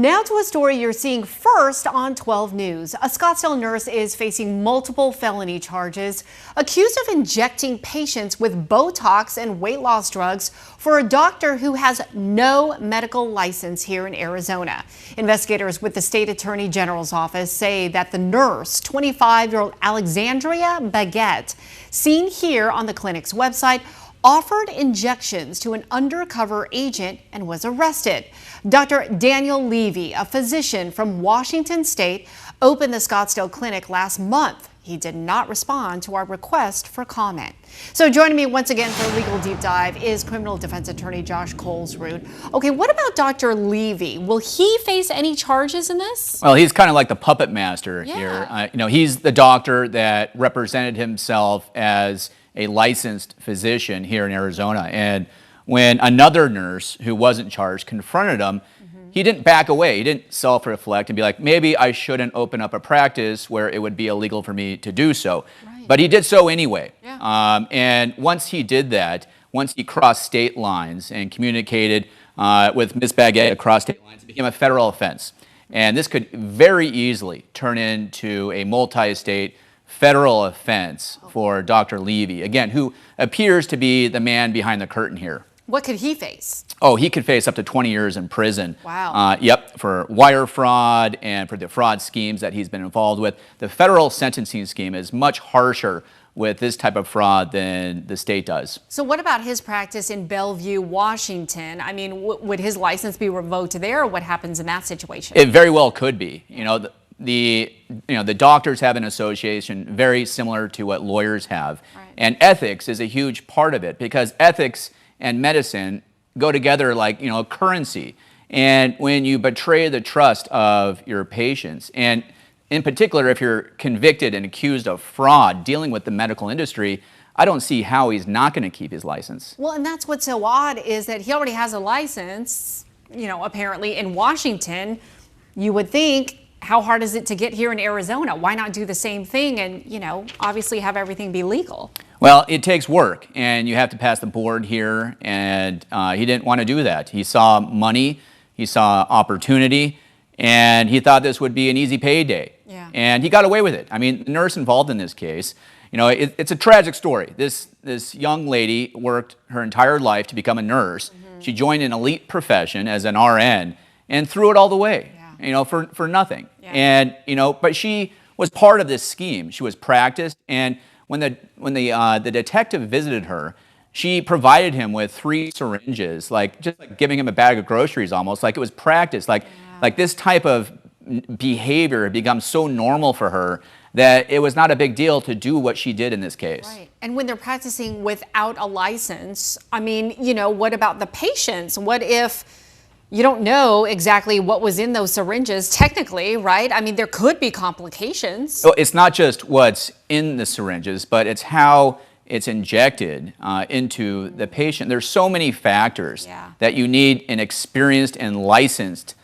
Now to a story you're seeing first on 12 News. A Scottsdale nurse is facing multiple felony charges, accused of injecting patients with Botox and weight loss drugs for a doctor who has no medical license here in Arizona. Investigators with the state attorney general's office say that the nurse, 25-year-old Alexandria Baguette, seen here on the clinic's website, offered injections to an undercover agent and was arrested. Dr. Daniel Levy, a physician from Washington State, opened the Scottsdale clinic last month. He did not respond to our request for comment. So joining me once again for a legal deep dive is criminal defense attorney Josh Colesroot. Okay, what about Dr. Levy? Will he face any charges in this? Well, he's kind of like the puppet master here. He's the doctor that represented himself as a licensed physician here in Arizona. And when another nurse who wasn't charged confronted him, he didn't back away. He didn't self-reflect and be like, maybe I shouldn't open up a practice where it would be illegal for me to do so. Right. But he did so anyway. Yeah. And once he did that, once he crossed state lines and communicated with Ms. Baguette across state lines, it became a federal offense. And this could very easily turn into a multi-state federal offense for Dr. Levy, again, who appears to be the man behind the curtain here. What could he face? Oh, he could face up to 20 years in prison. Wow. Yep, for wire fraud and for the fraud schemes that he's been involved with. The federal sentencing scheme is much harsher with this type of fraud than the state does. So what about his practice in Bellevue, Washington? I mean, would his license be revoked there, or what happens in that situation? It very well could be. The doctors have an association very similar to what lawyers have. Right. And ethics is a huge part of it, because ethics and medicine go together like, currency. And when you betray the trust of your patients, and in particular, if you're convicted and accused of fraud dealing with the medical industry, I don't see how he's not going to keep his license. Well, and that's what's so odd is that he already has a license, apparently in Washington. You would think, how hard is it to get here in Arizona? Why not do the same thing and, obviously have everything be legal? Well, it takes work, and you have to pass the board here, and he didn't want to do that. He saw money, he saw opportunity, and he thought this would be an easy payday. Yeah. And he got away with it. I mean, the nurse involved in this case, it's a tragic story. This young lady worked her entire life to become a nurse. She joined an elite profession as an RN and threw it all the way. For nothing. Yeah. And, but she was part of this scheme. She was practiced, and when the detective visited her, she provided him with 3 syringes, just like giving him a bag of groceries almost, like it was practice. Like this type of behavior had become so normal for her that it was not a big deal to do what she did in this case. Right. And when they're practicing without a license, I mean, what about the patients? What if you don't know exactly what was in those syringes technically, right? I mean, there could be complications. So it's not just what's in the syringes, but it's how it's injected into the patient. There's so many factors that you need an experienced and licensed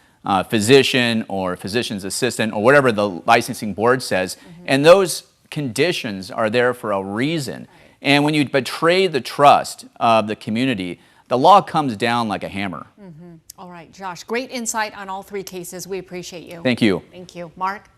physician or physician's assistant or whatever the licensing board says. And those conditions are there for a reason. And when you betray the trust of the community, the law comes down like a hammer. All right, Josh, great insight on all 3 cases. We appreciate you. Thank you. Thank you. Mark?